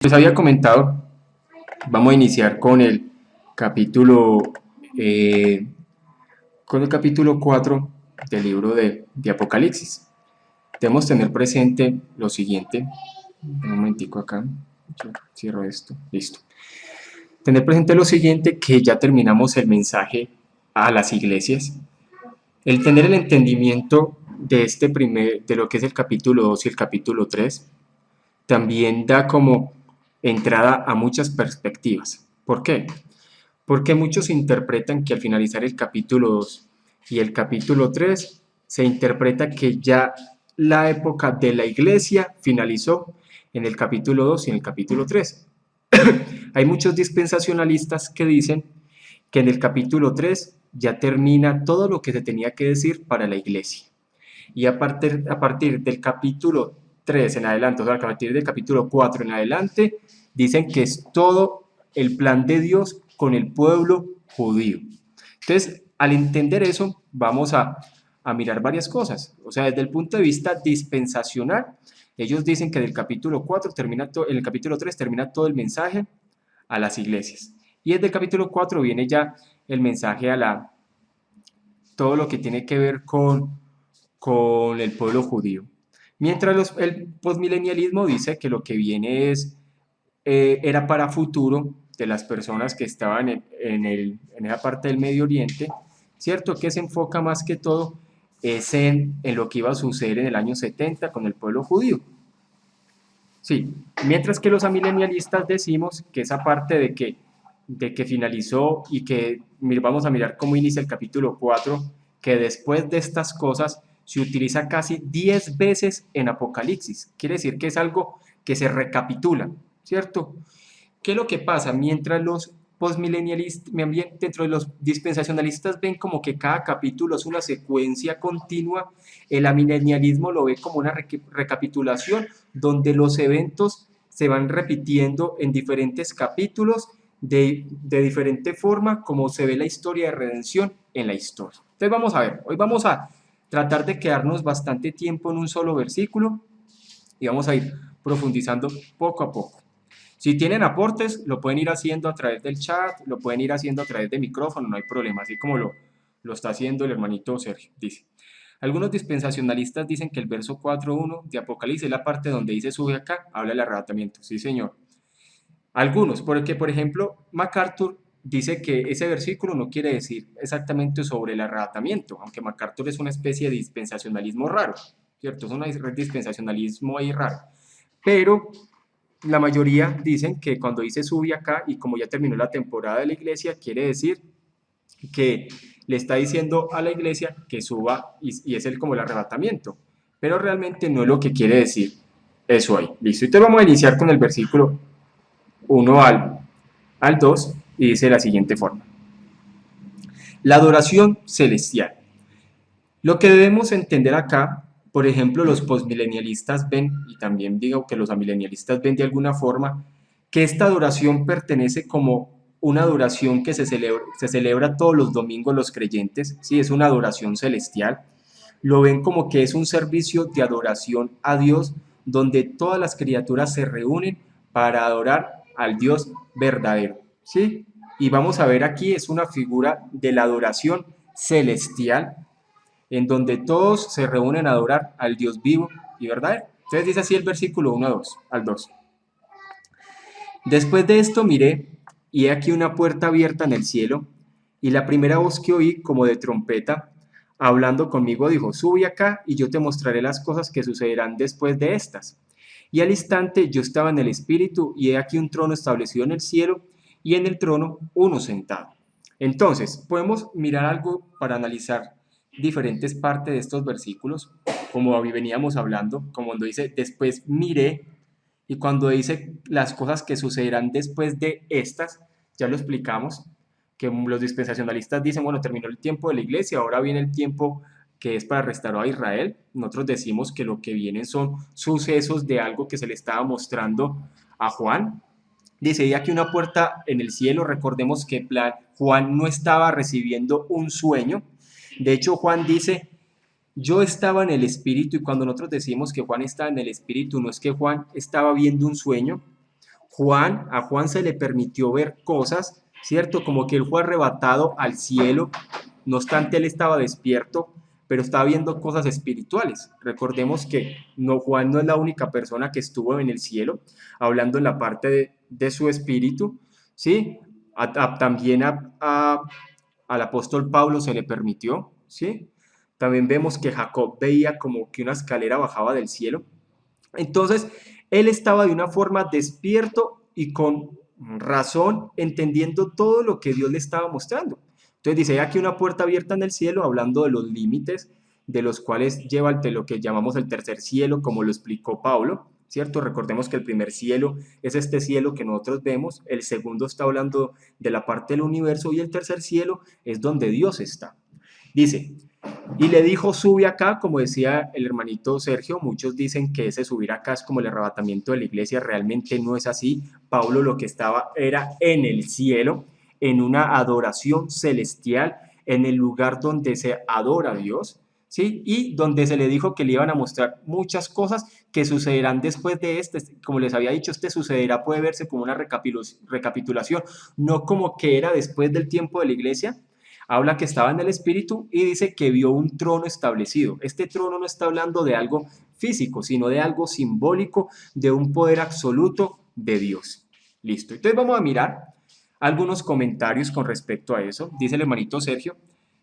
Les había comentado, vamos a iniciar capítulo, eh, con el capítulo 4 del libro de Apocalipsis. Debemos tener presente lo siguiente. Un momentico acá, yo cierro esto, listo. Tener presente lo siguiente, que ya terminamos el mensaje a las iglesias. El tener el entendimiento de lo que es el capítulo 2 y el capítulo 3, también da como entrada a muchas perspectivas. ¿Por qué? Porque muchos interpretan que al finalizar el capítulo 2 y el capítulo 3 se interpreta que ya la época de la iglesia finalizó en el capítulo 2 y en el capítulo 3. Hay muchos dispensacionalistas que dicen que en el capítulo 3 ya termina todo lo que se tenía que decir para la iglesia. Y a partir del capítulo 3 en adelante, o sea, a partir del capítulo 4 en adelante, dicen que es todo el plan de Dios con el pueblo judío. Entonces, al entender eso, vamos a mirar varias cosas. O sea, desde el punto de vista dispensacional, ellos dicen que en el capítulo 4 en el capítulo 3 termina todo el mensaje a las iglesias. Y desde el capítulo 4 viene ya el mensaje todo lo que tiene que ver con el pueblo judío. Mientras el postmilenialismo dice que lo que viene era para futuro de las personas que estaban en esa parte del Medio Oriente, ¿cierto? Que se enfoca más que todo es en lo que iba a suceder en el año 70 con el pueblo judío. Sí, mientras que los amilenialistas decimos que esa parte de que finalizó y que vamos a mirar cómo inicia el capítulo 4, que después de estas cosas se utiliza casi 10 veces en Apocalipsis. Quiere decir que es algo que se recapitula, ¿cierto? ¿Qué es lo que pasa? Mientras los postmilenialistas, dentro de los dispensacionalistas ven como que cada capítulo es una secuencia continua, el amilenialismo lo ve como una recapitulación donde los eventos se van repitiendo en diferentes capítulos de diferente forma como se ve la historia de redención en la historia. Entonces vamos a ver, hoy vamos a tratar de quedarnos bastante tiempo en un solo versículo y vamos a ir profundizando poco a poco. Si tienen aportes, lo pueden ir haciendo a través del chat, lo pueden ir haciendo a través de micrófono, no hay problema, así como lo está haciendo el hermanito Sergio. Dice, algunos dispensacionalistas dicen que el verso 4.1 de Apocalipsis es la parte donde dice sube acá, habla del arrebatamiento. Sí, señor. Algunos, porque por ejemplo, MacArthur dice que ese versículo no quiere decir exactamente sobre el arrebatamiento, aunque MacArthur es una especie de dispensacionalismo raro, ¿cierto? Es un dispensacionalismo ahí raro. Pero la mayoría dicen que cuando dice sube acá y como ya terminó la temporada de la iglesia, quiere decir que le está diciendo a la iglesia que suba y es como el arrebatamiento. Pero realmente no es lo que quiere decir eso ahí. Listo. Entonces vamos a iniciar con el versículo 1 al 2 y dice de la siguiente forma. La adoración celestial. Lo que debemos entender acá, por ejemplo, los postmilenialistas ven, y también digo que los amilenialistas ven de alguna forma, que esta adoración pertenece como una adoración que se celebra todos los domingos los creyentes, ¿sí? Es una adoración celestial. Lo ven como que es un servicio de adoración a Dios, donde todas las criaturas se reúnen para adorar al Dios verdadero, ¿sí? Y vamos a ver aquí, es una figura de la adoración celestial, en donde todos se reúnen a adorar al Dios vivo y verdadero. Entonces dice así el versículo 1 a 2, al 2. Después de esto miré, y he aquí una puerta abierta en el cielo, y la primera voz que oí, como de trompeta, hablando conmigo, dijo, sube acá y yo te mostraré las cosas que sucederán después de estas. Y al instante yo estaba en el Espíritu, y he aquí un trono establecido en el cielo, y en el trono uno sentado. Entonces, podemos mirar algo para analizar diferentes partes de estos versículos, como veníamos hablando, como cuando dice, después miré, y cuando dice las cosas que sucederán después de estas, ya lo explicamos, que los dispensacionalistas dicen, bueno, terminó el tiempo de la iglesia, ahora viene el tiempo que es para restaurar a Israel. Nosotros decimos que lo que vienen son sucesos de algo que se le estaba mostrando a Juan. Dice, y aquí una puerta en el cielo, recordemos que Juan no estaba recibiendo un sueño. De hecho, Juan dice, yo estaba en el espíritu, y cuando nosotros decimos que Juan estaba en el espíritu, no es que Juan estaba viendo un sueño. A Juan se le permitió ver cosas, ¿cierto? Como que él fue arrebatado al cielo, no obstante él estaba despierto, pero estaba viendo cosas espirituales. Recordemos que Juan no es la única persona que estuvo en el cielo, hablando en la parte de su espíritu, ¿sí? También al apóstol Pablo se le permitió, ¿sí? También vemos que Jacob veía como que una escalera bajaba del cielo. Entonces, él estaba de una forma despierto y con razón, entendiendo todo lo que Dios le estaba mostrando. Entonces dice, hay aquí una puerta abierta en el cielo, hablando de los límites de los cuales lleva lo que llamamos el tercer cielo, como lo explicó Pablo, ¿cierto? Recordemos que el primer cielo es este cielo que nosotros vemos, el segundo está hablando de la parte del universo y el tercer cielo es donde Dios está. Dice, y le dijo, sube acá, como decía el hermanito Sergio, muchos dicen que ese subir acá es como el arrebatamiento de la iglesia, realmente no es así. Pablo lo que estaba era en el cielo, en una adoración celestial, en el lugar donde se adora a Dios, ¿sí? Y donde se le dijo que le iban a mostrar muchas cosas que sucederán después de este, como les había dicho, este sucederá, puede verse como una recapitulación, no como que era después del tiempo de la iglesia. Habla que estaba en el espíritu y dice que vio un trono establecido. Este trono no está hablando de algo físico, sino de algo simbólico, de un poder absoluto de Dios. Listo. Entonces vamos a mirar algunos comentarios con respecto a eso. Dice el hermanito Sergio,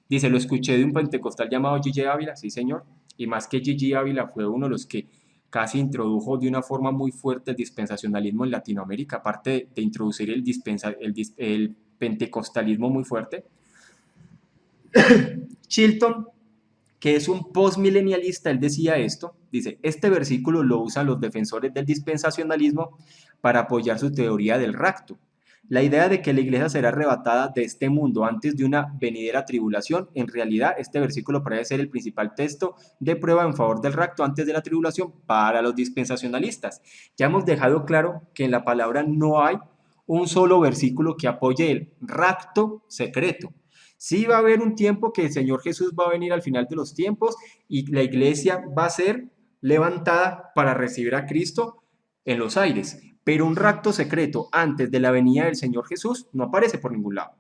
dice, lo escuché de un pentecostal llamado Gigi Ávila, sí señor, y más que Gigi Ávila fue uno de los que casi introdujo de una forma muy fuerte el dispensacionalismo en Latinoamérica, aparte de introducir el pentecostalismo muy fuerte. Chilton, que es un postmilenialista, él decía esto, dice, este versículo lo usan los defensores del dispensacionalismo para apoyar su teoría del rapto. La idea de que la iglesia será arrebatada de este mundo antes de una venidera tribulación, en realidad este versículo parece ser el principal texto de prueba en favor del rapto antes de la tribulación para los dispensacionalistas. Ya hemos dejado claro que en la palabra no hay un solo versículo que apoye el rapto secreto. Sí va a haber un tiempo que el Señor Jesús va a venir al final de los tiempos y la iglesia va a ser levantada para recibir a Cristo en los aires. Pero un rapto secreto antes de la venida del Señor Jesús no aparece por ningún lado.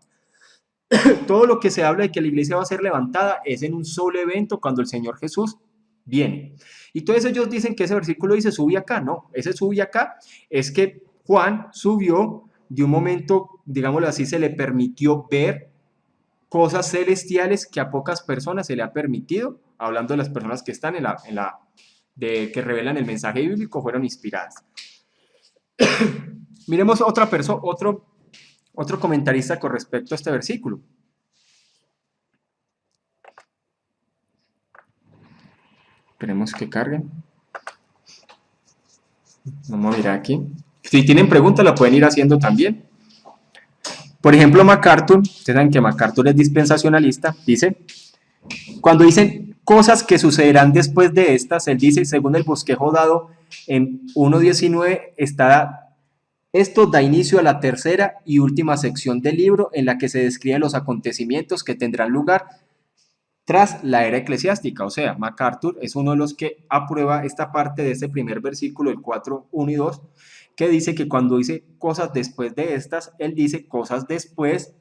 Todo lo que se habla de que la iglesia va a ser levantada es en un solo evento cuando el Señor Jesús viene. Y todos ellos dicen que ese versículo dice sube acá. No, ese sube acá es que Juan subió de un momento, digámoslo así, se le permitió ver cosas celestiales que a pocas personas se le ha permitido, hablando de las personas que están que revelan el mensaje bíblico, fueron inspiradas. Miremos otro comentarista con respecto a este versículo. Esperemos que carguen. Vamos a mirar aquí. Si tienen preguntas, la pueden ir haciendo también. Por ejemplo, MacArthur, ustedes saben que MacArthur es dispensacionalista, dice, cuando dicen cosas que sucederán después de estas, él dice, según el bosquejo dado en 1.19, esto da inicio a la tercera y última sección del libro en la que se describen los acontecimientos que tendrán lugar tras la era eclesiástica. O sea, MacArthur es uno de los que aprueba esta parte de este primer versículo, el 4, 1 y 2, que dice que cuando dice cosas después de estas, él dice cosas después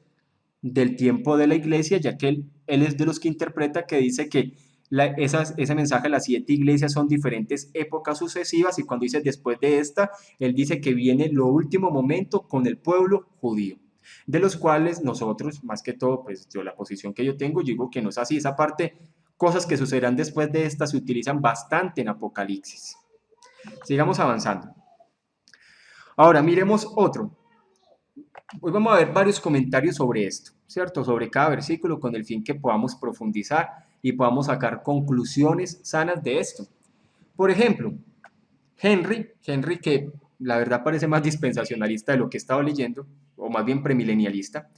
del tiempo de la iglesia, ya que él es de los que interpreta que dice que ese mensaje de las 7 iglesias son diferentes épocas sucesivas y cuando dice después de esta, él dice que viene lo último momento con el pueblo judío, de los cuales nosotros, más que todo, pues yo la posición que yo tengo, yo digo que no es así, esa parte, cosas que sucederán después de esta se utilizan bastante en Apocalipsis. Sigamos avanzando. Ahora, miremos otro. Hoy vamos a ver varios comentarios sobre esto, ¿cierto? Sobre cada versículo con el fin que podamos profundizar y podamos sacar conclusiones sanas de esto. Por ejemplo, Henry, que la verdad parece más dispensacionalista de lo que estaba leyendo, o más bien premilenialista,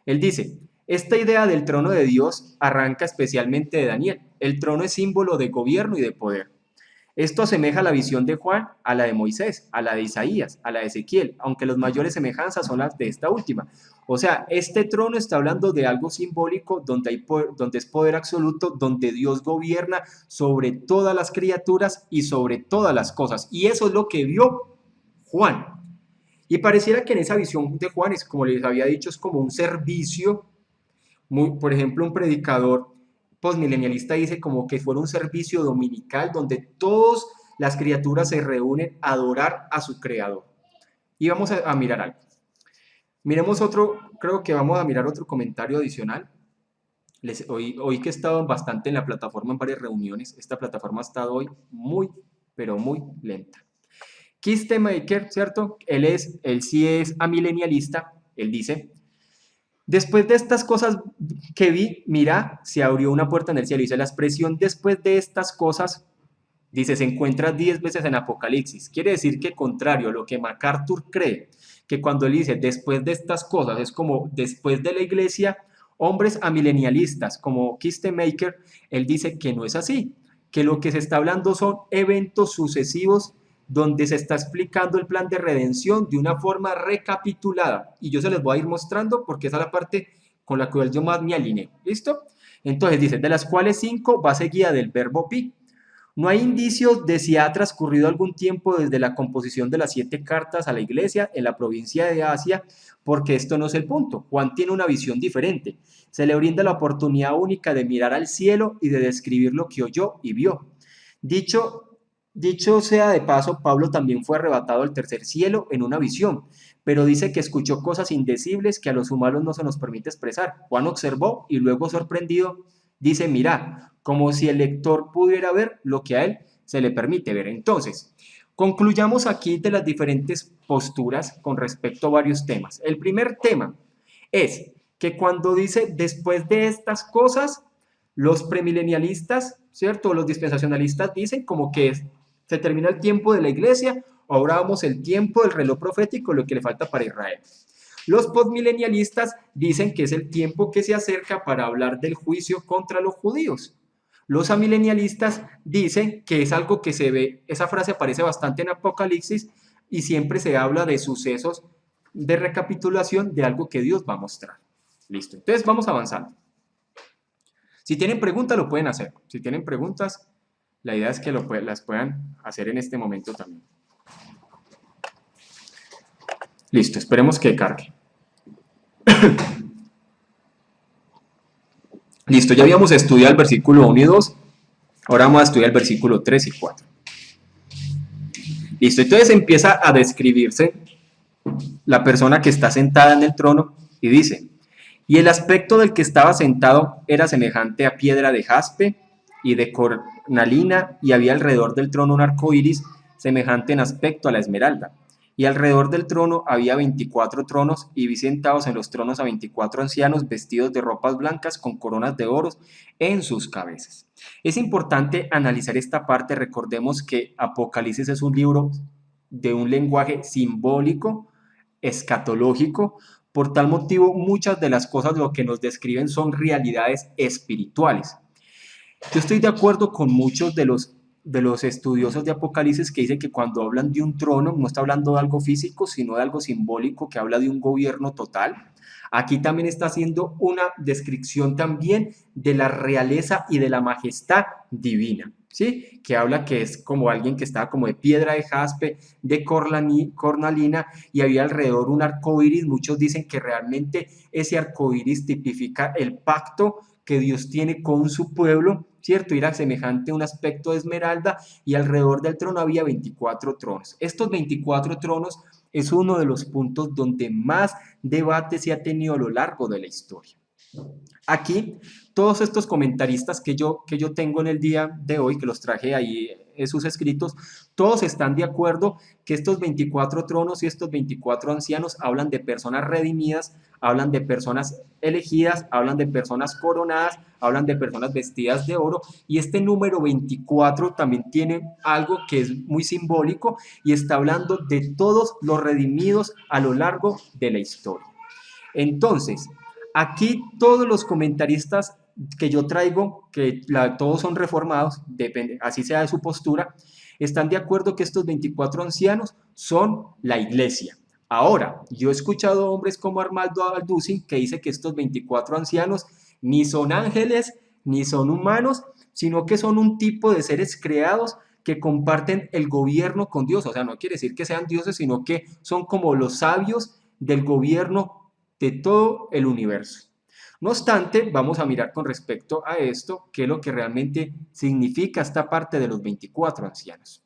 él dice, esta idea del trono de Dios arranca especialmente de Daniel. El trono es símbolo de gobierno y de poder. Esto asemeja la visión de Juan a la de Moisés, a la de Isaías, a la de Ezequiel, aunque las mayores semejanzas son las de esta última. O sea, este trono está hablando de algo simbólico donde es poder absoluto, donde Dios gobierna sobre todas las criaturas y sobre todas las cosas. Y eso es lo que vio Juan. Y pareciera que en esa visión de Juan, es como les había dicho, es como un servicio, por ejemplo, un predicador postmilenialista dice como que fuera un servicio dominical donde todas las criaturas se reúnen a adorar a su creador. Y vamos a mirar algo. Miremos otro, creo que vamos a mirar otro comentario adicional. Hoy que he estado bastante en la plataforma en varias reuniones, esta plataforma ha estado hoy muy, pero muy lenta. Keith Maker, ¿cierto? Él sí es amilenialista. Él dice, después de estas cosas que vi, mira, se abrió una puerta en el cielo. Dice, la expresión después de estas cosas, dice, se encuentra 10 veces en Apocalipsis. Quiere decir que contrario a lo que MacArthur cree, que cuando él dice después de estas cosas, es como después de la iglesia, hombres amilenialistas como Keith Maker, él dice que no es así, que lo que se está hablando son eventos sucesivos donde se está explicando el plan de redención de una forma recapitulada. Y yo se les voy a ir mostrando porque esa es la parte con la cual yo más me alineo. ¿Listo? Entonces dice, de las cuales 5 va seguida del verbo pi. No hay indicios de si ha transcurrido algún tiempo desde la composición de las 7 cartas a la iglesia en la provincia de Asia, porque esto no es el punto. Juan tiene una visión diferente. Se le brinda la oportunidad única de mirar al cielo y de describir lo que oyó y vio. Dicho sea de paso, Pablo también fue arrebatado al tercer cielo en una visión, pero dice que escuchó cosas indecibles que a los humanos no se nos permite expresar. Juan observó y luego sorprendido dice, mira, como si el lector pudiera ver lo que a él se le permite ver. Entonces, concluyamos aquí de las diferentes posturas con respecto a varios temas. El primer tema es que cuando dice después de estas cosas, los premilenialistas, ¿cierto? Los dispensacionalistas dicen como que se termina el tiempo de la iglesia, ahora vamos el tiempo del reloj profético, lo que le falta para Israel. Los postmilenialistas dicen que es el tiempo que se acerca para hablar del juicio contra los judíos. Los amilenialistas dicen que es algo que se ve, esa frase aparece bastante en Apocalipsis y siempre se habla de sucesos de recapitulación de algo que Dios va a mostrar. Listo, entonces vamos avanzando. Si tienen preguntas, lo pueden hacer. Si tienen preguntas, la idea es que las puedan hacer en este momento también. Listo, esperemos que cargue. Listo, ya habíamos estudiado el versículo 1 y 2. Ahora vamos a estudiar el versículo 3 y 4. Listo, entonces empieza a describirse la persona que está sentada en el trono y dice, y el aspecto del que estaba sentado era semejante a piedra de jaspe y de cornalina, y había alrededor del trono un arco iris semejante en aspecto a la esmeralda. Y alrededor del trono había 24 tronos, y vi sentados en los tronos a 24 ancianos vestidos de ropas blancas con coronas de oro en sus cabezas. Es importante analizar esta parte. Recordemos que Apocalipsis es un libro de un lenguaje simbólico, escatológico. Por tal motivo, muchas de las cosas lo que nos describen son realidades espirituales. Yo estoy de acuerdo con muchos de los estudiosos de Apocalipsis que dicen que cuando hablan de un trono no está hablando de algo físico, sino de algo simbólico, que habla de un gobierno total. Aquí también está haciendo una descripción también de la realeza y de la majestad divina, ¿sí? Que habla que es como alguien que estaba como de piedra de jaspe, de cornalina, y había alrededor un arco iris. Muchos dicen que realmente ese arco iris tipifica el pacto que Dios tiene con su pueblo, ¿cierto? Era semejante a un aspecto de esmeralda, y alrededor del trono había 24 tronos. Estos 24 tronos es uno de los puntos donde más debate se ha tenido a lo largo de la historia. Aquí, todos estos comentaristas que yo tengo en el día de hoy, que los traje ahí en sus escritos, todos están de acuerdo que estos 24 tronos y estos 24 ancianos hablan de personas redimidas, hablan de personas elegidas, hablan de personas coronadas, hablan de personas vestidas de oro, y este número 24 también tiene algo que es muy simbólico y está hablando de todos los redimidos a lo largo de la historia. Entonces, aquí todos los comentaristas que yo traigo, que todos son reformados, depende, así sea de su postura, están de acuerdo que estos 24 ancianos son la iglesia. Ahora, yo he escuchado hombres como Armando Alducin que dice que estos 24 ancianos ni son ángeles, ni son humanos, sino que son un tipo de seres creados que comparten el gobierno con Dios. O sea, no quiere decir que sean dioses, sino que son como los sabios del gobierno de todo el universo. No obstante, vamos a mirar con respecto a esto, qué es lo que realmente significa esta parte de los 24 ancianos.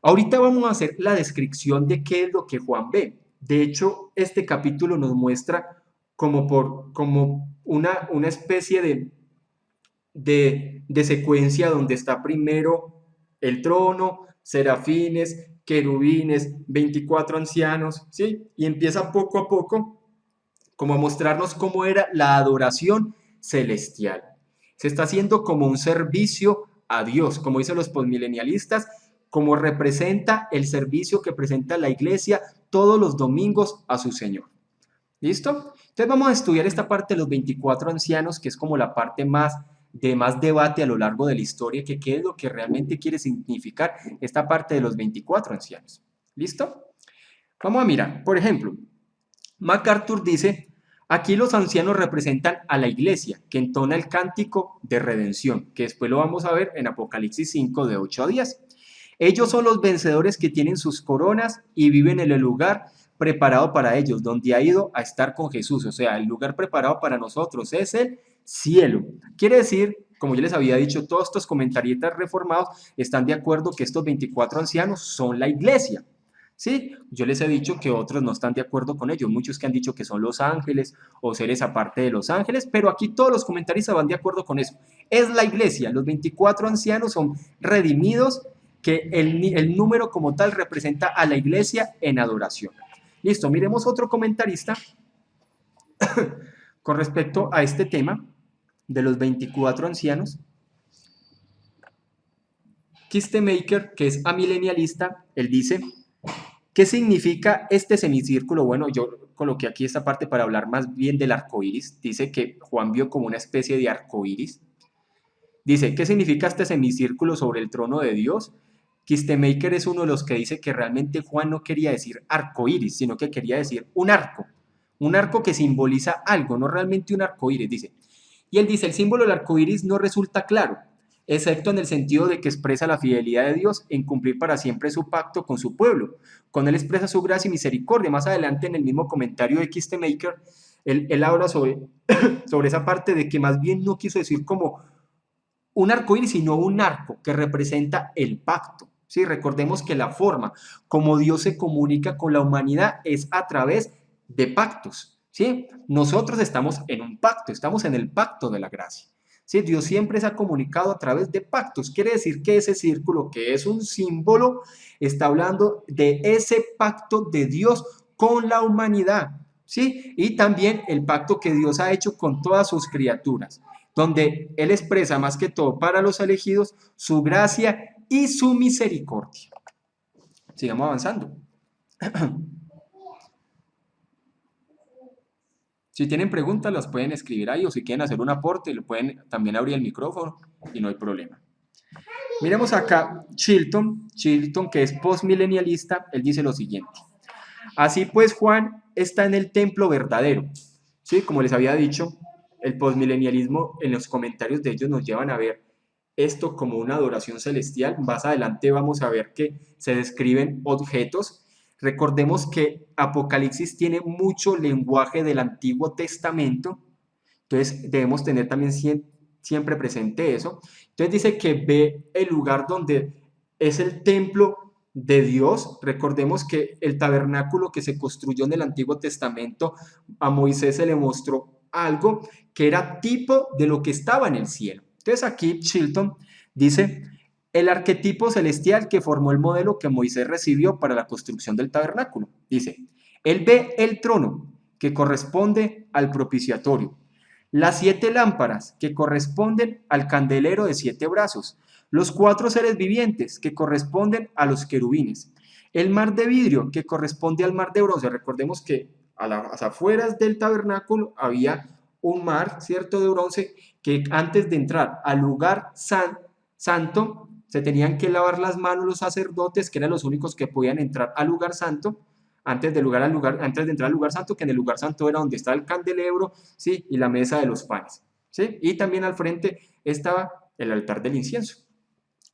Ahorita vamos a hacer la descripción de qué es lo que Juan ve. De hecho, este capítulo nos muestra como una especie de secuencia donde está primero el trono, serafines, querubines, 24 ancianos, ¿sí? Y empieza poco a poco como a mostrarnos cómo era la adoración celestial. Se está haciendo como un servicio a Dios, como dicen los postmilenialistas, como representa el servicio que presenta la iglesia todos los domingos a su Señor. ¿Listo? Entonces vamos a estudiar esta parte de los 24 ancianos, que es como la parte más debate a lo largo de la historia, que qué es lo que realmente quiere significar esta parte de los 24 ancianos. ¿Listo? Vamos a mirar, por ejemplo, MacArthur dice, aquí los ancianos representan a la iglesia, que entona el cántico de redención, que después lo vamos a ver en Apocalipsis 5 de 8 a 10. Ellos son los vencedores que tienen sus coronas y viven en el lugar preparado para ellos, donde ha ido a estar con Jesús. O sea, el lugar preparado para nosotros es el cielo. Quiere decir, como yo les había dicho, todos estos comentaristas reformados están de acuerdo que estos 24 ancianos son la iglesia. ¿Sí? Yo les he dicho que otros no están de acuerdo con ellos, muchos que han dicho que son los ángeles o seres aparte de los ángeles, pero aquí todos los comentaristas van de acuerdo con eso. Es la iglesia, los 24 ancianos son redimidos, que el número como tal representa a la iglesia en adoración. Listo, miremos otro comentarista con respecto a este tema de los 24 ancianos. Kistemaker, que es amilenialista, él dice, ¿qué significa este semicírculo? Bueno, yo coloqué aquí esta parte para hablar más bien del arco iris. Dice que Juan vio como una especie de arco iris. Dice, ¿qué significa este semicírculo sobre el trono de Dios? Kistemaker es uno de los que dice que realmente Juan no quería decir arco iris, sino que quería decir un arco que simboliza algo, no realmente un arco iris, dice. Y él dice, el símbolo del arco iris no resulta claro, excepto en el sentido de que expresa la fidelidad de Dios en cumplir para siempre su pacto con su pueblo. Con él expresa su gracia y misericordia. Más adelante, en el mismo comentario de Kistemaker, él habla sobre esa parte de que más bien no quiso decir como un arco iris, sino un arco que representa el pacto. ¿Sí? Recordemos que la forma como Dios se comunica con la humanidad es a través de pactos. ¿Sí? Nosotros estamos en un pacto, estamos en el pacto de la gracia. ¿Sí? Dios siempre se ha comunicado a través de pactos. Quiere decir que ese círculo, que es un símbolo, está hablando de ese pacto de Dios con la humanidad. ¿Sí? Y también el pacto que Dios ha hecho con todas sus criaturas, donde Él expresa más que todo para los elegidos su gracia y su misericordia. Sigamos avanzando. Si tienen preguntas, las pueden escribir ahí, o si quieren hacer un aporte, lo pueden también abrir el micrófono y no hay problema. Miremos acá Chilton, que es postmilenialista, él dice lo siguiente. Así pues, Juan está en el templo verdadero. ¿Sí? Como les había dicho, el postmilenialismo en los comentarios de ellos nos llevan a ver esto como una adoración celestial. Más adelante vamos a ver que se describen objetos. Recordemos que Apocalipsis tiene mucho lenguaje del Antiguo Testamento, entonces debemos tener también siempre presente eso. Entonces dice que ve el lugar donde es el templo de Dios. Recordemos que el tabernáculo que se construyó en el Antiguo Testamento, a Moisés se le mostró algo que era tipo de lo que estaba en el cielo. Entonces aquí Chilton dice, el arquetipo celestial que formó el modelo que Moisés recibió para la construcción del tabernáculo. Dice, él ve el trono que corresponde al propiciatorio, las 7 lámparas que corresponden al candelero de 7 brazos, los 4 seres vivientes que corresponden a los querubines, el mar de vidrio que corresponde al mar de bronce. Recordemos que a las afueras del tabernáculo había un mar, ¿cierto?, de bronce, que antes de entrar al lugar santo se tenían que lavar las manos los sacerdotes, que eran los únicos que podían entrar al lugar santo, antes de entrar al lugar santo, que en el lugar santo era donde estaba el candelabro, ¿sí?, y la mesa de los panes, ¿sí? Y también al frente estaba el altar del incienso.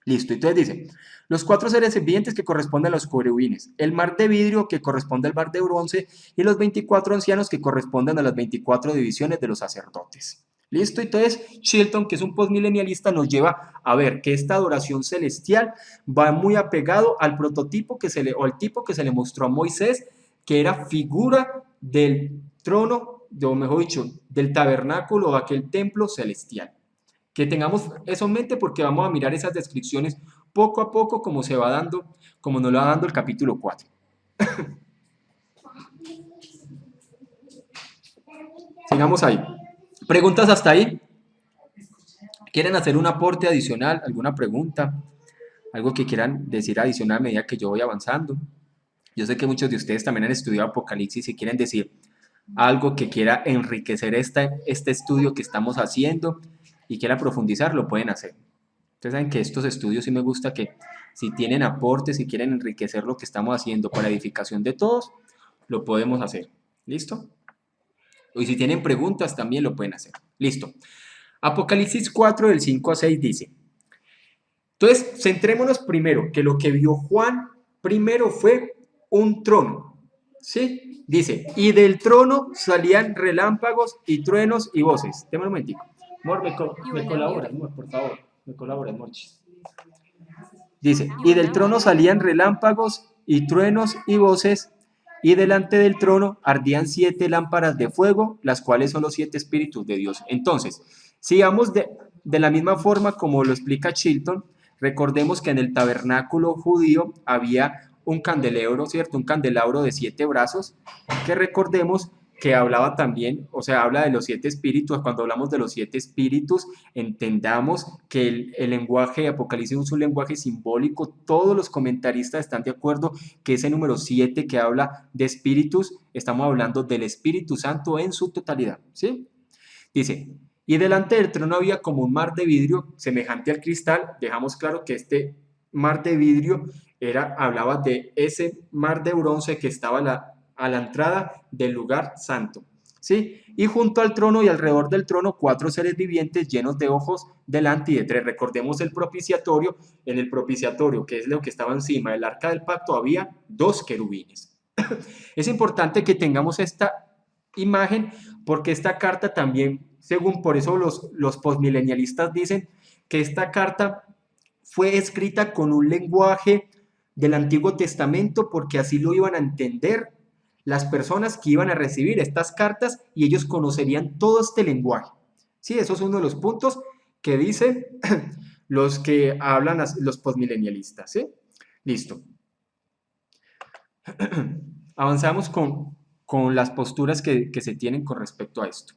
Listo, entonces dice, los 4 seres vivientes que corresponden a los querubines, el mar de vidrio que corresponde al mar de bronce y los 24 ancianos que corresponden a las 24 divisiones de los sacerdotes. Listo, entonces Chilton, que es un postmilenialista, nos lleva a ver que esta adoración celestial va muy apegado al prototipo o al tipo que se le mostró a Moisés, que era figura del trono, o mejor dicho, del tabernáculo o aquel templo celestial. Que tengamos eso en mente porque vamos a mirar esas descripciones poco a poco como se va dando, como nos lo va dando el capítulo 4. Sigamos ahí. ¿Preguntas hasta ahí? ¿Quieren hacer un aporte adicional? ¿Alguna pregunta? ¿Algo que quieran decir adicional a medida que yo voy avanzando? Yo sé que muchos de ustedes también han estudiado Apocalipsis y quieren decir algo que quiera enriquecer este estudio que estamos haciendo y quiera profundizar, lo pueden hacer. Ustedes saben que estos estudios sí me gusta que si tienen aportes, si quieren enriquecer lo que estamos haciendo para edificación de todos, lo podemos hacer. ¿Listo? Y si tienen preguntas también lo pueden hacer. Listo. Apocalipsis 4 del 5 a 6 dice. Entonces, centrémonos primero que lo que vio Juan primero fue un trono. ¿Sí? Dice, y del trono salían relámpagos y truenos y voces. Deme un momentico. Amor, me colaboras, amor, por favor. Me colaboras, Morchis. Dice, y del trono salían relámpagos y truenos y voces, y delante del trono ardían 7 lámparas de fuego, las cuales son los 7 espíritus de Dios. Entonces, sigamos de la misma forma como lo explica Chilton, recordemos que en el tabernáculo judío había un candelabro, ¿cierto? Un candelabro de 7 brazos, que recordemos que hablaba también, o sea, habla de los 7 espíritus. Cuando hablamos de los 7 espíritus, entendamos que el lenguaje de Apocalipsis es un lenguaje simbólico. Todos los comentaristas están de acuerdo que ese número 7 que habla de espíritus, estamos hablando del Espíritu Santo en su totalidad, ¿sí? Dice, y delante del trono había como un mar de vidrio semejante al cristal. Dejamos claro que este mar de vidrio hablaba de ese mar de bronce que estaba a la entrada del lugar santo. ¿Sí? Y junto al trono y alrededor del trono 4 seres vivientes llenos de ojos delante y detrás. Recordemos el propiciatorio. En el propiciatorio, que es lo que estaba encima del arca del pacto, había 2 querubines. Es importante que tengamos esta imagen porque esta carta también, según por eso los postmilenialistas dicen que esta carta fue escrita con un lenguaje del Antiguo Testamento porque así lo iban a entender las personas que iban a recibir estas cartas y ellos conocerían todo este lenguaje. Sí, eso es uno de los puntos que dicen los que hablan los postmilenialistas. ¿Sí? Listo. Avanzamos con las posturas que se tienen con respecto a esto.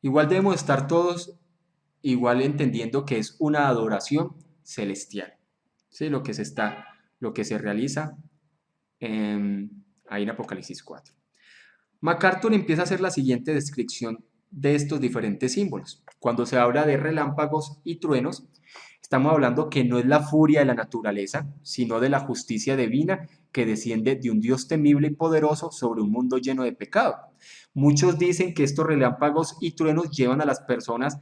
Igual debemos estar todos igual entendiendo que es una adoración celestial. ¿Sí? Lo que se realiza ahí en Apocalipsis 4. MacArthur empieza a hacer la siguiente descripción de estos diferentes símbolos. Cuando se habla de relámpagos y truenos, estamos hablando que no es la furia de la naturaleza, sino de la justicia divina que desciende de un Dios temible y poderoso sobre un mundo lleno de pecado. Muchos dicen que estos relámpagos y truenos llevan a las personas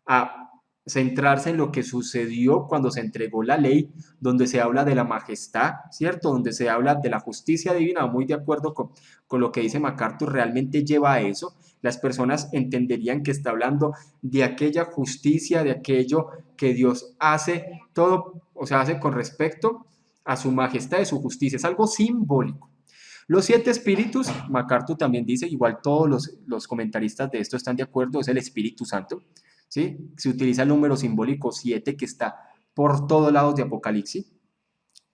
a centrarse en lo que sucedió cuando se entregó la ley, donde se habla de la majestad, ¿cierto? Donde se habla de la justicia divina, muy de acuerdo con lo que dice MacArthur, realmente lleva a eso. Las personas entenderían que está hablando de aquella justicia, de aquello que Dios hace, todo, o sea, hace con respecto a su majestad y su justicia. Es algo simbólico. Los 7 espíritus, MacArthur también dice, igual todos los comentaristas de esto están de acuerdo, es el Espíritu Santo. ¿Sí? Se utiliza el número simbólico 7 que está por todos lados de Apocalipsis.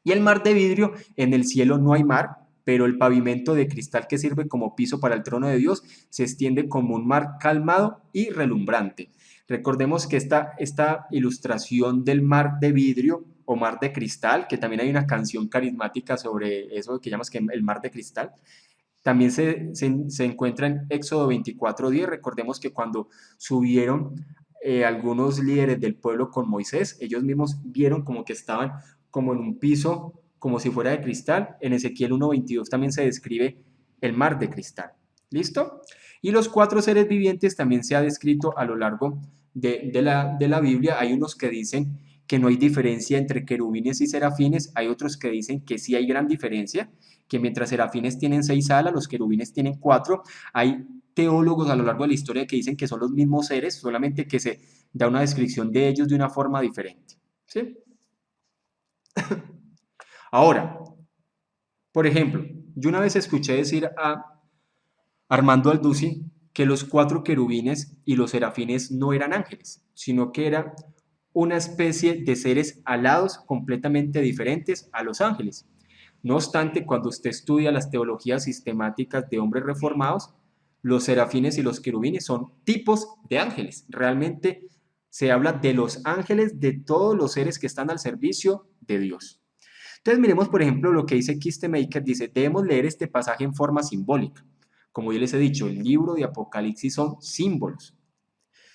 Y el mar de vidrio, en el cielo no hay mar, pero el pavimento de cristal que sirve como piso para el trono de Dios se extiende como un mar calmado y relumbrante. Recordemos que esta ilustración del mar de vidrio o mar de cristal, que también hay una canción carismática sobre eso que llamas que el mar de cristal, también se encuentra en Éxodo 24:10. Recordemos que cuando subieron algunos líderes del pueblo con Moisés, ellos mismos vieron como que estaban como en un piso, como si fuera de cristal. En Ezequiel 1:22 también se describe el mar de cristal. ¿Listo? Y los 4 seres vivientes también se ha descrito a lo largo de la Biblia. Hay unos que dicen que no hay diferencia entre querubines y serafines, hay otros que dicen que sí hay gran diferencia, que mientras serafines tienen 6 alas, los querubines tienen 4. Hay teólogos a lo largo de la historia que dicen que son los mismos seres, solamente que se da una descripción de ellos de una forma diferente. ¿Sí? Ahora, por ejemplo, yo una vez escuché decir a Armando Aldusi que los 4 querubines y los serafines no eran ángeles, sino que era una especie de seres alados completamente diferentes a los ángeles. No obstante, cuando usted estudia las teologías sistemáticas de hombres reformados, los serafines y los querubines son tipos de ángeles. Realmente se habla de los ángeles, de todos los seres que están al servicio de Dios. Entonces miremos, por ejemplo, lo que dice Kistemaker. Dice, debemos leer este pasaje en forma simbólica. Como yo les he dicho, el libro de Apocalipsis son símbolos.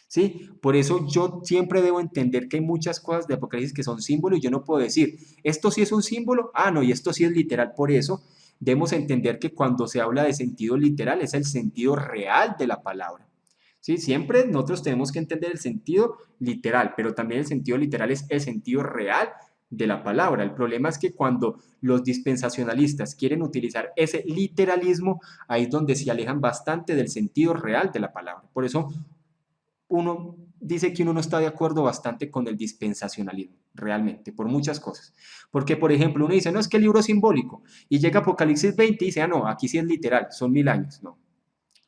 ¿Sí? Por eso yo siempre debo entender que hay muchas cosas de Apocalipsis que son símbolos y yo no puedo decir, esto sí es un símbolo, no, y esto sí es literal. Por eso debemos entender que cuando se habla de sentido literal es el sentido real de la palabra. ¿Sí? Siempre nosotros tenemos que entender el sentido literal, pero también el sentido literal es el sentido real de la palabra. El problema es que cuando los dispensacionalistas quieren utilizar ese literalismo, ahí es donde se alejan bastante del sentido real de la palabra. Por eso uno dice que uno no está de acuerdo bastante con el dispensacionalismo, realmente, por muchas cosas. Porque, por ejemplo, uno dice, no, es que el libro es simbólico, y llega Apocalipsis 20 y dice, no, aquí sí es literal, son 1000 años, no.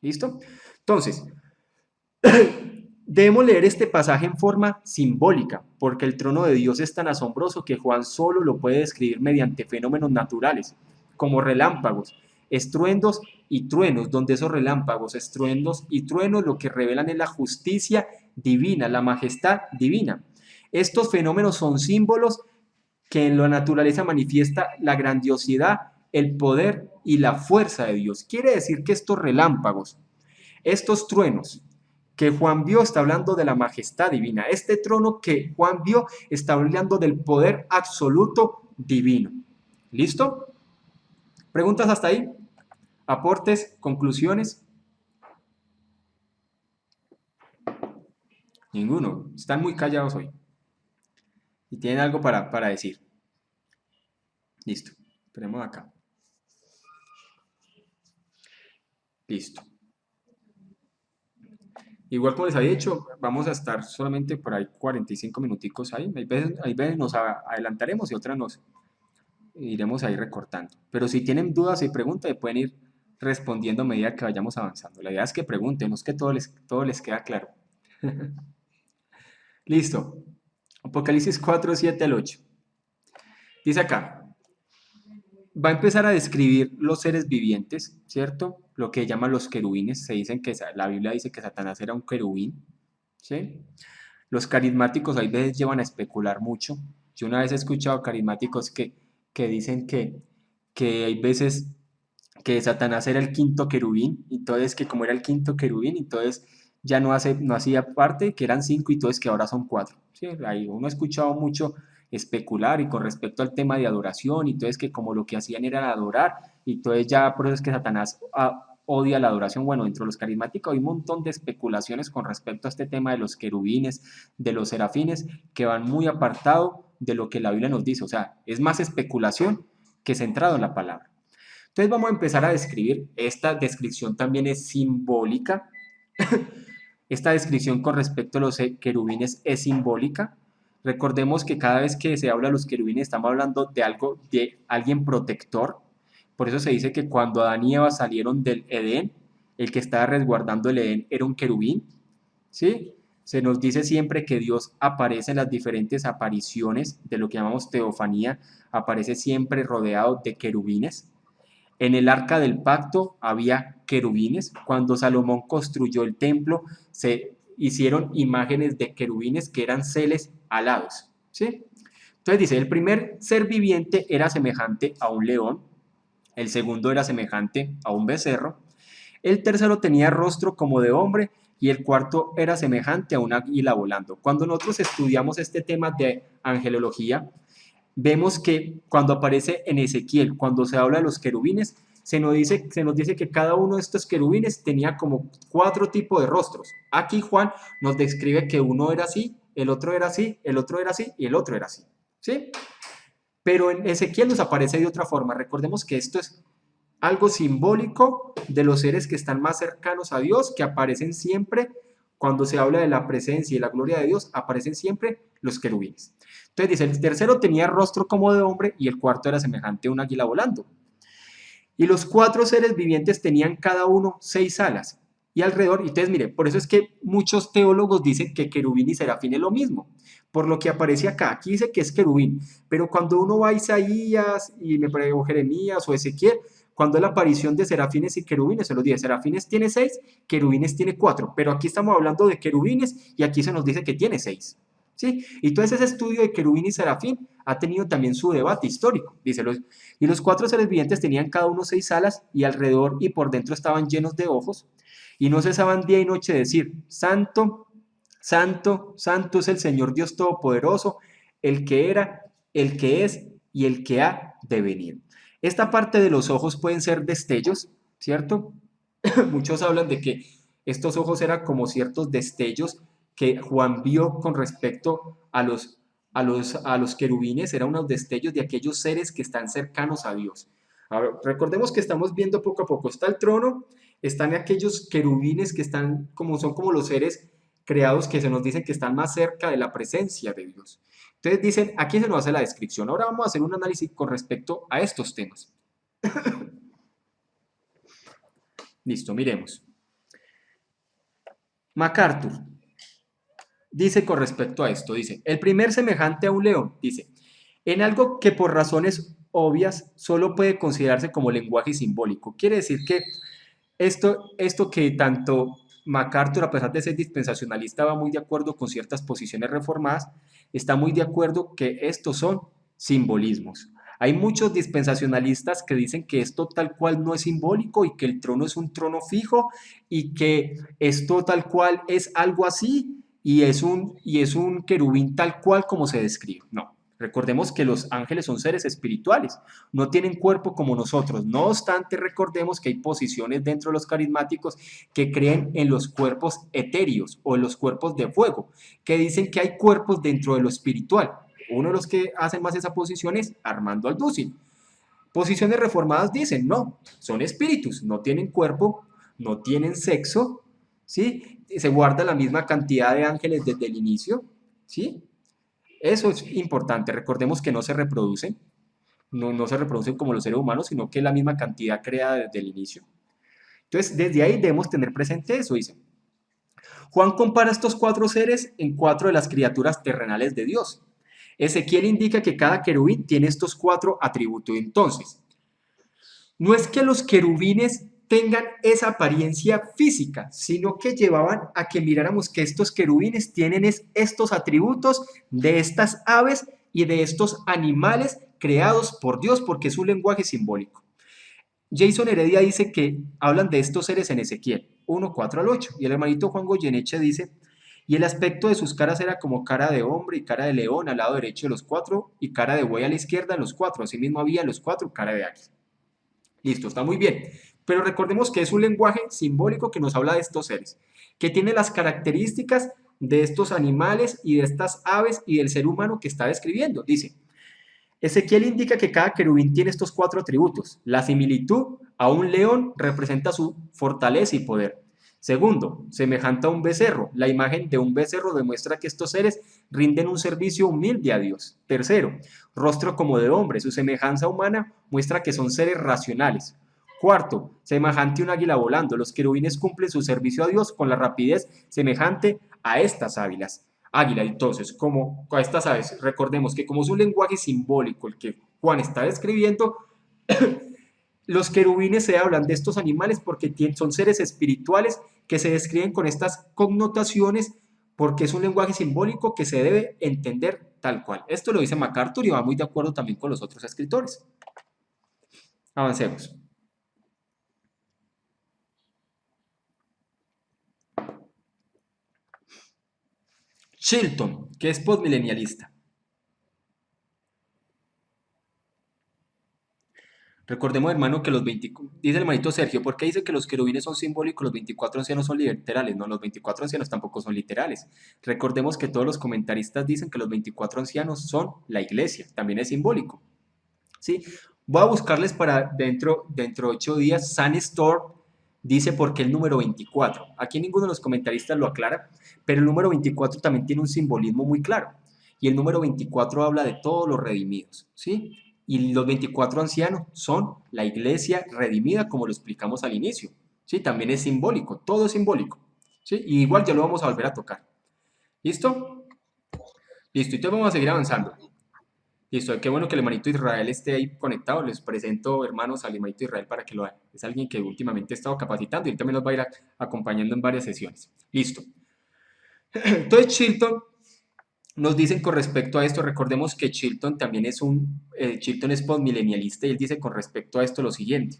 ¿Listo? Entonces, debemos leer este pasaje en forma simbólica, porque el trono de Dios es tan asombroso que Juan solo lo puede describir mediante fenómenos naturales, como relámpagos, estruendos y truenos, donde esos relámpagos, estruendos y truenos lo que revelan es la justicia divina, la majestad divina. Estos fenómenos son símbolos que en la naturaleza manifiesta la grandiosidad, el poder y la fuerza de Dios. Quiere decir que estos relámpagos, estos truenos que Juan vio, está hablando de la majestad divina. Este trono que Juan vio está hablando del poder absoluto divino. ¿Listo? ¿Preguntas hasta ahí? ¿Aportes? ¿Conclusiones? Ninguno. Están muy callados hoy. Y tienen algo para decir. Listo. Esperemos acá. Listo. Igual como les había dicho, vamos a estar solamente por ahí 45 minuticos ahí. Hay veces nos adelantaremos y otras nos iremos ahí recortando. Pero si tienen dudas y preguntas, pueden ir respondiendo a medida que vayamos avanzando. La idea es que pregunten, no es que todo les queda claro. Listo. Apocalipsis 4, 7 al 8. Dice acá, va a empezar a describir los seres vivientes, ¿cierto? Lo que llaman los querubines. Se dicen que la Biblia dice que Satanás era un querubín, ¿sí? Los carismáticos a veces llevan a especular mucho. Yo una vez he escuchado carismáticos que dicen que hay veces que Satanás era el quinto querubín, y entonces que como era el quinto querubín, entonces ya no hacía parte, que eran 5 y entonces que ahora son 4. ¿Sí? Ahí uno ha escuchado mucho especular y con respecto al tema de adoración, y entonces que como lo que hacían era adorar, y entonces ya por eso es que Satanás odia la adoración. Bueno, dentro de los carismáticos hay un montón de especulaciones con respecto a este tema de los querubines, de los serafines, que van muy apartado de lo que la Biblia nos dice. O sea, es más especulación que centrado en la palabra. Entonces vamos a empezar a describir. Esta descripción también es simbólica. Esta descripción con respecto a los querubines es simbólica. Recordemos que cada vez que se habla de los querubines estamos hablando de algo, de alguien protector. Por eso se dice que cuando Adán y Eva salieron del Edén, el que estaba resguardando el Edén era un querubín. ¿Sí? Se nos dice siempre que Dios aparece en las diferentes apariciones de lo que llamamos teofanía, aparece siempre rodeado de querubines. En el arca del pacto había querubines. Cuando Salomón construyó el templo, se hicieron imágenes de querubines que eran seres alados. ¿Sí? Entonces dice, el primer ser viviente era semejante a un león, el segundo era semejante a un becerro, el tercero tenía rostro como de hombre y el cuarto era semejante a un águila volando. Cuando nosotros estudiamos este tema de angelología, vemos que cuando aparece en Ezequiel, cuando se habla de los querubines, se nos dice que cada uno de estos querubines tenía como 4 tipos de rostros. Aquí Juan nos describe que uno era así, el otro era así, el otro era así y el otro era así. ¿Sí? Pero en Ezequiel nos aparece de otra forma. Recordemos que esto es algo simbólico de los seres que están más cercanos a Dios, que aparecen siempre, cuando se habla de la presencia y la gloria de Dios, aparecen siempre los querubines. Entonces dice, el tercero tenía rostro como de hombre y el cuarto era semejante a un águila volando. Y los 4 seres vivientes tenían cada uno 6 alas y alrededor, y entonces mire, por eso es que muchos teólogos dicen que querubín y serafín es lo mismo, por lo que aparece acá, aquí dice que es querubín, pero cuando uno va a Isaías y me parece, o Jeremías o Ezequiel, cuando es la aparición de serafines y querubines, se los dice, serafines tiene 6, querubines tiene 4, pero aquí estamos hablando de querubines y aquí se nos dice que tiene 6. ¿Sí? Y todo ese estudio de querubín y serafín ha tenido también su debate histórico. Dice, y los 4 seres vivientes tenían cada uno 6 alas y alrededor y por dentro estaban llenos de ojos y no cesaban día y noche de decir, Santo, Santo, Santo es el Señor Dios Todopoderoso, el que era, el que es y el que ha de venir. Esta parte de los ojos pueden ser destellos, ¿cierto? Muchos hablan de que estos ojos eran como ciertos destellos que Juan vio con respecto a los querubines, eran unos destellos de aquellos seres que están cercanos a Dios. Ahora, recordemos que estamos viendo poco a poco, está el trono, están aquellos querubines que son como los seres creados que se nos dicen que están más cerca de la presencia de Dios. Entonces dicen, aquí se nos hace la descripción. Ahora vamos a hacer un análisis con respecto a estos temas. Listo, miremos. MacArthur dice con respecto a esto, dice, el primer semejante a un león, dice, en algo que por razones obvias solo puede considerarse como lenguaje simbólico. Quiere decir que esto que tanto MacArthur, a pesar de ser dispensacionalista, va muy de acuerdo con ciertas posiciones reformadas, está muy de acuerdo que estos son simbolismos. Hay muchos dispensacionalistas que dicen que esto tal cual no es simbólico y que el trono es un trono fijo y que esto tal cual es algo así y es un querubín tal cual como se describe. No, recordemos que los ángeles son seres espirituales, no tienen cuerpo como nosotros. No obstante, recordemos que hay posiciones dentro de los carismáticos que creen en los cuerpos etéreos o en los cuerpos de fuego, que dicen que hay cuerpos dentro de lo espiritual. Uno de los que hacen más esa posición es Armando Alducin. Posiciones reformadas dicen, no, son espíritus, no tienen cuerpo, no tienen sexo, ¿sí? Se guarda la misma cantidad de ángeles desde el inicio, ¿sí? Eso es importante, recordemos que no se reproducen, no se reproducen como los seres humanos, sino que es la misma cantidad creada desde el inicio. Entonces, desde ahí debemos tener presente eso, dice. Juan compara estos 4 seres en 4 de las criaturas terrenales de Dios. Ezequiel indica que cada querubín tiene estos 4 atributos. Entonces, no es que los querubines tengan esa apariencia física, sino que llevaban a que miráramos que estos querubines tienen estos atributos de estas aves y de estos animales creados por Dios, porque es un lenguaje simbólico. Jason Heredia dice que hablan de estos seres en Ezequiel 1, 4 al 8, y el hermanito Juan Goyeneche dice, y el aspecto de sus caras era como cara de hombre y cara de león al lado derecho de los 4, y cara de buey a la izquierda en los 4, asimismo había en los 4 cara de águila. Listo, está muy bien. Pero recordemos que es un lenguaje simbólico que nos habla de estos seres, que tiene las características de estos animales y de estas aves y del ser humano que está describiendo. Dice, Ezequiel indica que cada querubín tiene estos 4 atributos. La similitud a un león representa su fortaleza y poder. Segundo, semejante a un becerro. La imagen de un becerro demuestra que estos seres rinden un servicio humilde a Dios. Tercero, rostro como de hombre. Su semejanza humana muestra que son seres racionales. Cuarto, semejante a un águila volando. Los querubines cumplen su servicio a Dios con la rapidez semejante a estas águilas. Águila, entonces, como a estas aves, recordemos que como es un lenguaje simbólico el que Juan está describiendo, los querubines se hablan de estos animales porque son seres espirituales que se describen con estas connotaciones porque es un lenguaje simbólico que se debe entender tal cual. Esto lo dice MacArthur y va muy de acuerdo también con los otros escritores. Avancemos. Chilton, que es postmilenialista. Recordemos, hermano, que dice el hermanito Sergio, ¿por qué dice que los querubines son simbólicos, los 24 ancianos son literales? No, los 24 ancianos tampoco son literales. Recordemos que todos los comentaristas dicen que los 24 ancianos son la iglesia, también es simbólico. ¿Sí? Voy a buscarles para dentro de 8 días. Sun Store dice por qué el número 24. Aquí ninguno de los comentaristas lo aclara, pero el número 24 también tiene un simbolismo muy claro. Y el número 24 habla de todos los redimidos, ¿sí? Y los 24 ancianos son la iglesia redimida, como lo explicamos al inicio, ¿sí? También es simbólico, todo es simbólico, ¿sí? Y igual ya lo vamos a volver a tocar. ¿Listo? Listo, y entonces vamos a seguir avanzando. Listo, qué bueno que el hermanito Israel esté ahí conectado. Les presento, hermanos, al hermanito Israel para que lo hagan. Es alguien que últimamente he estado capacitando y él también nos va a ir acompañando en varias sesiones. Listo. Entonces, Chilton nos dicen con respecto a esto, recordemos que Chilton también Chilton es postmilenialista y él dice con respecto a esto lo siguiente.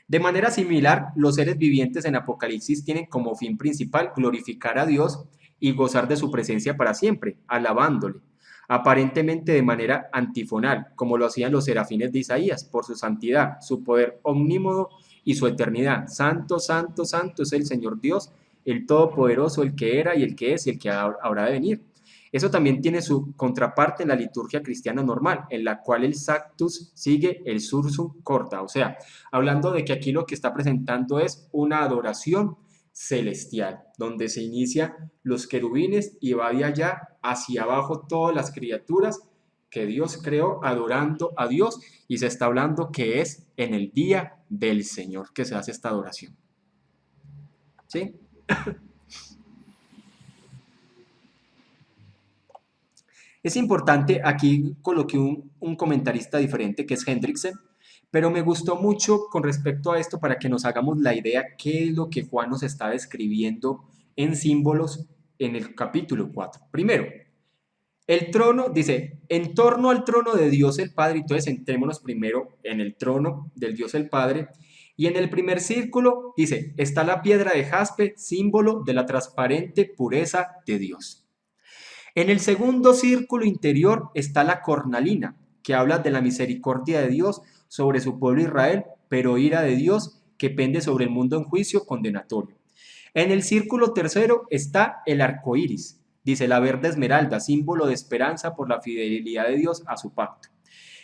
De manera similar, los seres vivientes en Apocalipsis tienen como fin principal glorificar a Dios y gozar de su presencia para siempre, alabándole, aparentemente de manera antifonal, como lo hacían los serafines de Isaías, por su santidad, su poder omnímodo y su eternidad. Santo, santo, santo es el Señor Dios, el Todopoderoso, el que era y el que es y el que habrá de venir. Eso también tiene su contraparte en la liturgia cristiana normal, en la cual el Sanctus sigue el Sursum corta, o sea, hablando de que aquí lo que está presentando es una adoración celestial, donde se inicia los querubines y va de allá hacia abajo todas las criaturas que Dios creó adorando a Dios, y se está hablando que es en el día del Señor que se hace esta adoración. ¿Sí? Es importante, aquí coloqué un comentarista diferente que es Hendrickson, pero me gustó mucho con respecto a esto para que nos hagamos la idea qué es lo que Juan nos está describiendo en símbolos en el capítulo 4. Primero, el trono, dice, en torno al trono de Dios el Padre, entonces centrémonos primero en el trono del Dios el Padre, y en el primer círculo dice, está la piedra de jaspe, símbolo de la transparente pureza de Dios. En el segundo círculo interior está la cornalina, que habla de la misericordia de Dios sobre su pueblo Israel, pero ira de Dios que pende sobre el mundo en juicio condenatorio. En el círculo tercero está el arco iris, dice la verde esmeralda, símbolo de esperanza por la fidelidad de Dios a su pacto.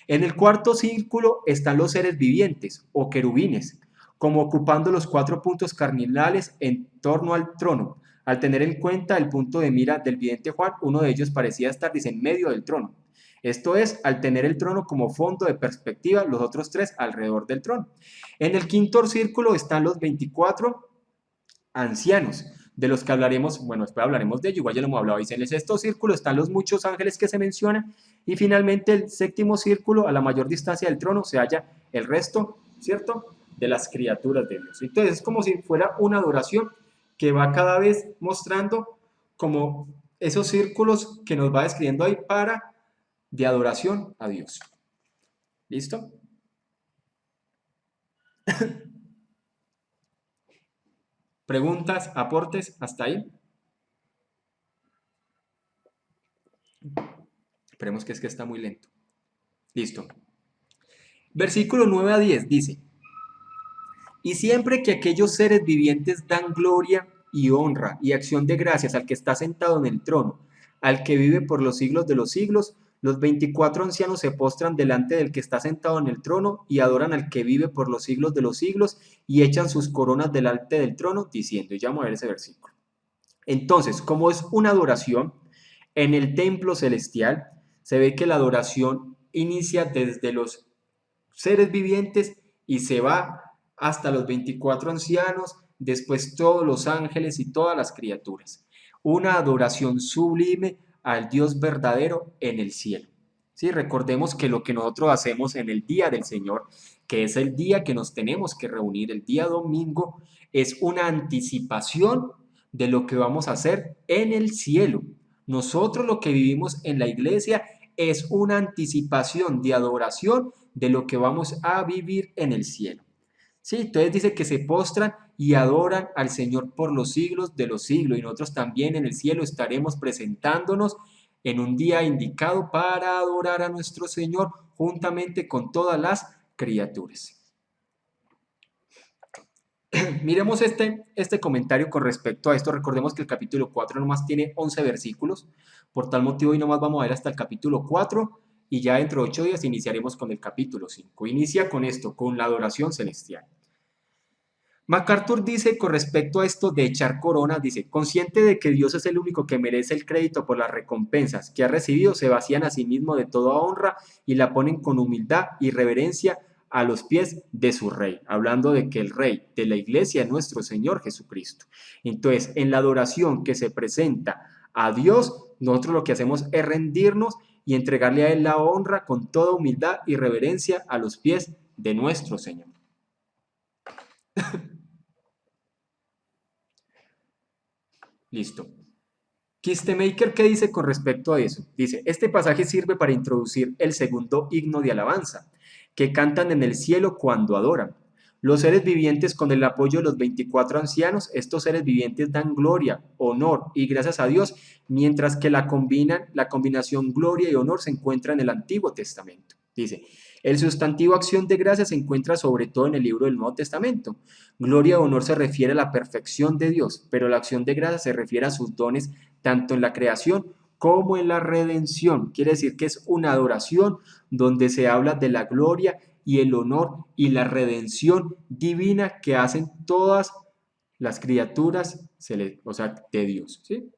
En el cuarto círculo están los seres vivientes o querubines, como ocupando los 4 puntos cardinales en torno al trono. Al tener en cuenta el punto de mira del vidente Juan, uno de ellos parecía estar en medio del trono. Esto es, al tener el trono como fondo de perspectiva, los otros 3 alrededor del trono. En el quinto círculo están los 24 ancianos, de los que hablaremos, bueno, después hablaremos de ello, igual ya lo hemos hablado. Y en el sexto círculo están los muchos ángeles que se mencionan, y finalmente el séptimo círculo, a la mayor distancia del trono, se halla el resto, ¿cierto?, de las criaturas de Dios. Entonces es como si fuera una adoración que va cada vez mostrando como esos círculos que nos va describiendo ahí de adoración a Dios. ¿Listo? ¿Preguntas, aportes hasta ahí? Esperemos que es que está muy lento. Listo. Versículo 9 a 10 dice, y siempre que aquellos seres vivientes dan gloria y honra y acción de gracias al que está sentado en el trono, al que vive por los siglos de los siglos, los 24 ancianos se postran delante del que está sentado en el trono y adoran al que vive por los siglos de los siglos y echan sus coronas delante del trono, diciendo, y ya vamos a ver ese versículo. Entonces, como es una adoración, en el templo celestial se ve que la adoración inicia desde los seres vivientes y se va hasta los 24 ancianos, después todos los ángeles y todas las criaturas. Una adoración sublime al Dios verdadero en el cielo. ¿Sí? Recordemos que lo que nosotros hacemos en el día del Señor, que es el día que nos tenemos que reunir, el día domingo, es una anticipación de lo que vamos a hacer en el cielo. Nosotros lo que vivimos en la iglesia es una anticipación de adoración de lo que vamos a vivir en el cielo. ¿Sí? Entonces dice que se postran y adoran al Señor por los siglos de los siglos, y nosotros también en el cielo estaremos presentándonos en un día indicado para adorar a nuestro Señor juntamente con todas las criaturas. Miremos este comentario con respecto a esto. Recordemos que el capítulo 4 nomás tiene 11 versículos. Por tal motivo, hoy nomás vamos a ver hasta el capítulo 4 y ya dentro de 8 días iniciaremos con el capítulo 5. Inicia con esto, con la adoración celestial. MacArthur dice con respecto a esto de echar coronas, dice, consciente de que Dios es el único que merece el crédito por las recompensas que ha recibido, se vacían a sí mismo de toda honra y la ponen con humildad y reverencia a los pies de su rey, hablando de que el rey de la iglesia es nuestro Señor Jesucristo. Entonces, en la adoración que se presenta a Dios, nosotros lo que hacemos es rendirnos y entregarle a Él la honra con toda humildad y reverencia a los pies de nuestro Señor. Listo. Kistemaker, ¿qué dice con respecto a eso? Dice, este pasaje sirve para introducir el segundo himno de alabanza, que cantan en el cielo cuando adoran. Los seres vivientes, con el apoyo de los 24 ancianos, estos seres vivientes dan gloria, honor y gracias a Dios, mientras que la combinación gloria y honor se encuentra en el Antiguo Testamento. Dice, el sustantivo acción de gracias se encuentra sobre todo en el libro del Nuevo Testamento. Gloria y honor se refiere a la perfección de Dios, pero la acción de gracias se refiere a sus dones tanto en la creación como en la redención. Quiere decir que es una adoración donde se habla de la gloria y el honor y la redención divina que hacen todas las criaturas, o sea, de Dios. ¿Sí?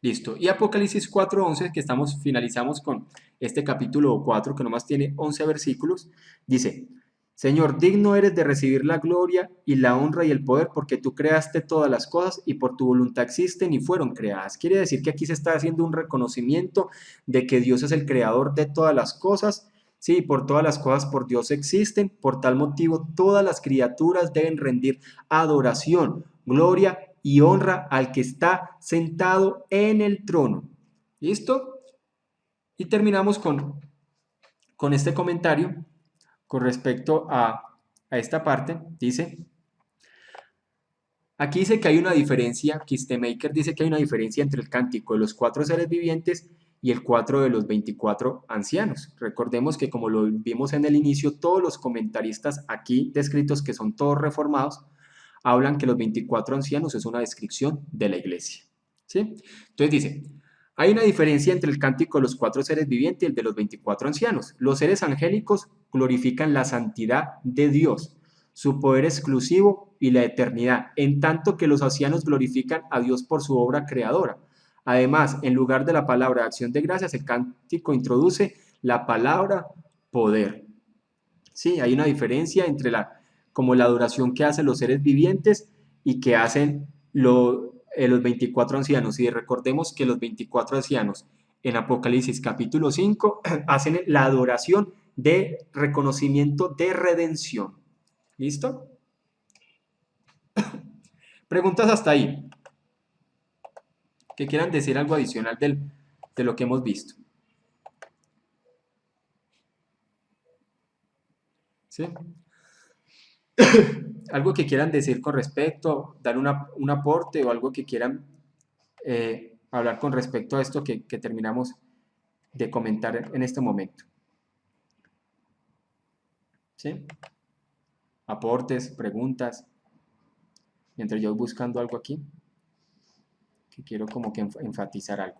Listo. Y Apocalipsis 4:11, que finalizamos con este capítulo 4, que nomás tiene 11 versículos, dice, Señor, digno eres de recibir la gloria y la honra y el poder, porque tú creaste todas las cosas y por tu voluntad existen y fueron creadas. Quiere decir que aquí se está haciendo un reconocimiento de que Dios es el creador de todas las cosas. Sí, por todas las cosas por Dios existen. Por tal motivo, todas las criaturas deben rendir adoración, gloria y honra al que está sentado en el trono. ¿Listo? Y terminamos con este comentario con respecto a esta parte. Dice, aquí dice que hay una diferencia, Kistemaker dice que hay una diferencia entre el cántico de los 4 seres vivientes y el 4 de los 24 ancianos. Recordemos que como lo vimos en el inicio, todos los comentaristas aquí descritos, que son todos reformados, hablan que los 24 ancianos es una descripción de la iglesia. ¿Sí? Entonces dice, hay una diferencia entre el cántico de los 4 seres vivientes y el de los 24 ancianos. Los seres angélicos glorifican la santidad de Dios, su poder exclusivo y la eternidad, en tanto que los ancianos glorifican a Dios por su obra creadora. Además, en lugar de la palabra acción de gracias, el cántico introduce la palabra poder. Sí, hay una diferencia entre como la adoración que hacen los seres vivientes y que hacen los 24 ancianos. Y recordemos que los 24 ancianos en Apocalipsis capítulo 5 hacen la adoración de reconocimiento de redención. ¿Listo? Preguntas hasta ahí. Que quieran decir algo adicional de lo que hemos visto. ¿Sí? Algo que quieran decir con respecto, dar un aporte o algo que quieran hablar con respecto a esto que terminamos de comentar en este momento. ¿Sí? Aportes, preguntas. Mientras yo voy buscando algo aquí, que quiero como que enfatizar algo.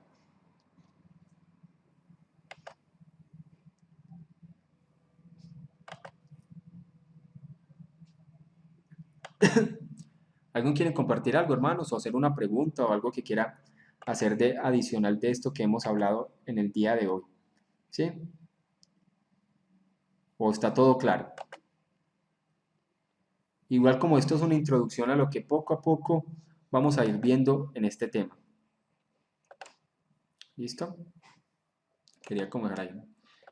¿Alguien quiere compartir algo, hermanos? O hacer una pregunta o algo que quiera hacer de adicional de esto que hemos hablado en el día de hoy. ¿Sí? ¿O está todo claro? Igual como esto es una introducción a lo que poco a poco vamos a ir viendo en este tema. ¿Listo? Quería como dejar ahí.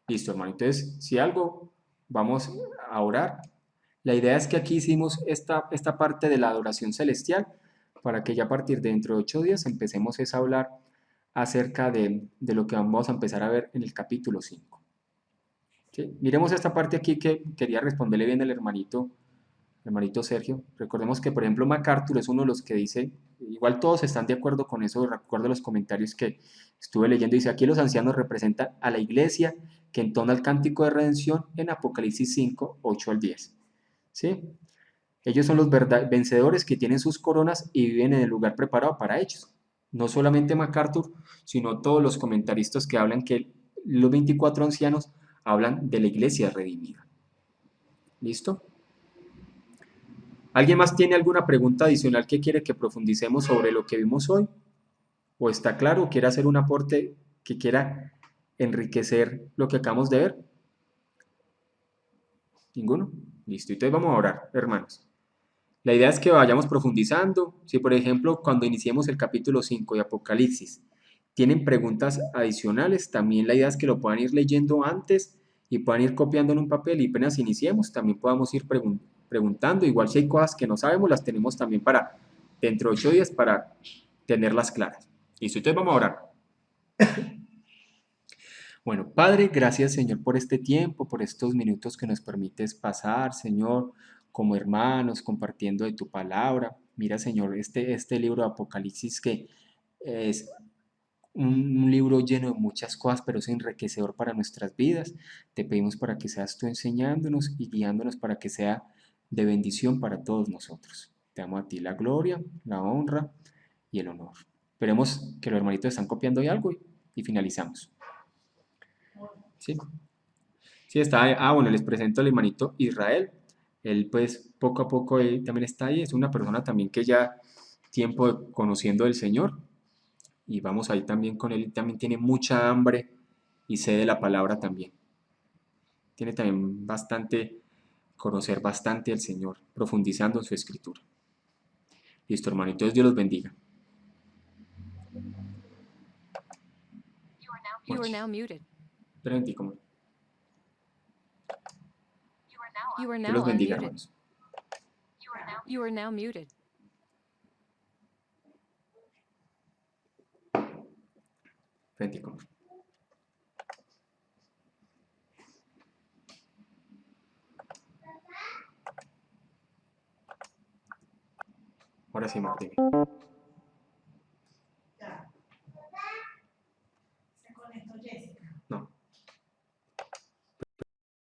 Listo, hermano. Entonces, si algo, vamos a orar. La idea es que aquí hicimos esta parte de la adoración celestial para que ya a partir de dentro de 8 días empecemos a hablar acerca de lo que vamos a empezar a ver en el capítulo 5. ¿Sí? Miremos esta parte aquí que quería responderle bien al hermanito hermanito Sergio. Recordemos que, por ejemplo, MacArthur es uno de los que dice, igual todos están de acuerdo con eso, recuerdo los comentarios que estuve leyendo, dice, aquí los ancianos representan a la iglesia que entona el cántico de redención en Apocalipsis 5, 8 al 10. ¿Sí? Ellos son los vencedores que tienen sus coronas y viven en el lugar preparado para ellos. No solamente MacArthur, sino todos los comentaristas que hablan que los 24 ancianos hablan de la iglesia redimida. ¿Listo? ¿Alguien más tiene alguna pregunta adicional que quiere que profundicemos sobre lo que vimos hoy? ¿O está claro? ¿O quiere hacer un aporte que quiera enriquecer lo que acabamos de ver? ¿Ninguno? Listo. Entonces vamos a orar, hermanos. La idea es que vayamos profundizando. Si, por ejemplo, cuando iniciemos el capítulo 5 de Apocalipsis, tienen preguntas adicionales, también la idea es que lo puedan ir leyendo antes y puedan ir copiando en un papel y apenas iniciemos, también podamos ir preguntando. Igual si hay cosas que no sabemos, las tenemos también para dentro de 8 días para tenerlas claras. Listo, entonces vamos a orar. Bueno, Padre, gracias Señor por este tiempo, por estos minutos que nos permites pasar, Señor, como hermanos, compartiendo de tu palabra. Mira, Señor, este libro de Apocalipsis que es un libro lleno de muchas cosas, pero es enriquecedor para nuestras vidas. Te pedimos para que seas tú enseñándonos y guiándonos para que sea de bendición para todos nosotros. Te damos a ti la gloria, la honra y el honor. Esperemos que los hermanitos están copiando ahí algo y finalizamos. ¿Sí? Sí, está. Bueno, les presento al hermanito Israel. Él, pues, poco a poco él también está ahí. Es una persona también que ya tiempo conociendo del Señor. Y vamos ahí también con él. También tiene mucha hambre y sed de la palabra también. Tiene también bastante, conocer bastante al Señor, profundizando en su escritura. Listo, hermanitos, Dios los bendiga. You are now muted. Esperen, ¿cómo? You are Dios now los bendiga, unmuted. hermanos. You are now muted. Esperen, ¿cómo? Ahora sí, Martín.